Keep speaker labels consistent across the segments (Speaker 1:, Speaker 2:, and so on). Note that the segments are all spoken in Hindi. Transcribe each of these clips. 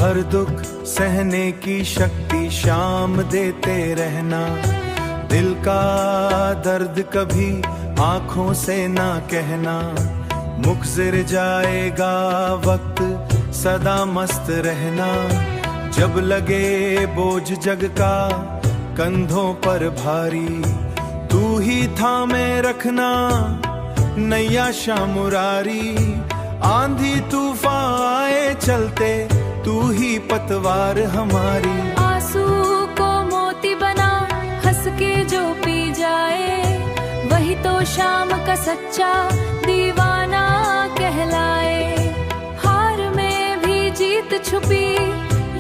Speaker 1: हर दुख सहने की शक्ति शाम देते रहना। दिल का दर्द कभी आंखों से ना कहना। मुखर जाएगा वक्त सदा मस्त रहना। जब लगे बोझ जग का कंधों पर भारी, तू ही थामे रखना नैया शामुरारी। आंधी तूफान आए चलते तू ही पतवार हमारी।
Speaker 2: आंसू को मोती बना हंस के जो पी जाए, वही तो शाम का सच्चा दीवाना कहलाए। हार में भी जीत छुपी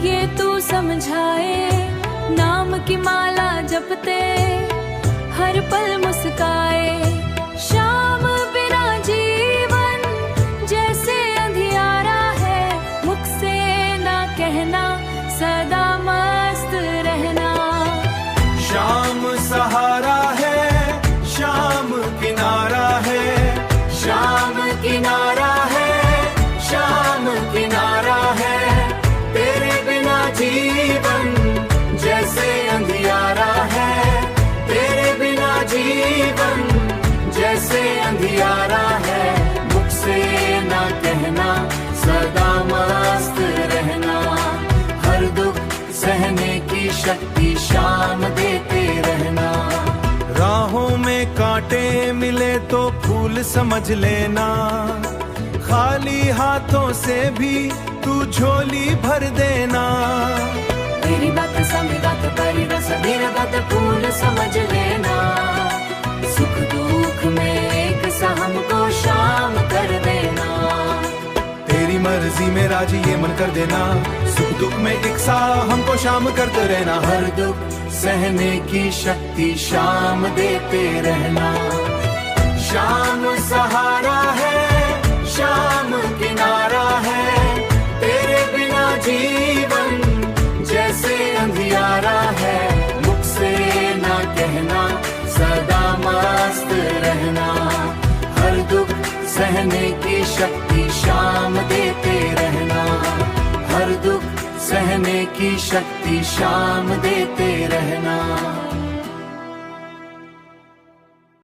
Speaker 2: ये तू समझाए। नाम की माला जपते हर पल मुस्काए। शाम बिना जीवन जैसे अंधियारा है, मुख से ना कहना सदा मस्त रहना।
Speaker 1: शाम सहारा है, शाम किनारा है, शाम किनारा है, शाम किनारा है। तेरे बिना जीवन जैसे अंधियारा है, तेरे बिना जीवन जैसे अंधियारा है। मुख से ना कहना सदा मस्त रहना। हर दुख सहने की शक्ति शाम देते रहना। राहों में कांटे मिले तो फूल समझ लेना। खाली हाथों से भी तू झोली भर देना।
Speaker 2: तेरी बात समझ बात परी रस, मेरा बात फूल समझ लेना। सुख दुख में एक सा हमको शाम कर देना।
Speaker 1: तेरी मर्जी में राजी ये मन कर देना। सुख दुख में एक सा हमको शाम करते रहना। हर दुख सहने की शक्ति शाम देते रहना। शाम सहारा है, शाम किनारा है। तेरे बिना जीवन जैसे अंधियारा है। मुख से ना कहना सदा मस्त रहना। हर दुख सहने की शक्ति शाम देते रहना। हर दुख सहने की शक्ति शाम देते रहना।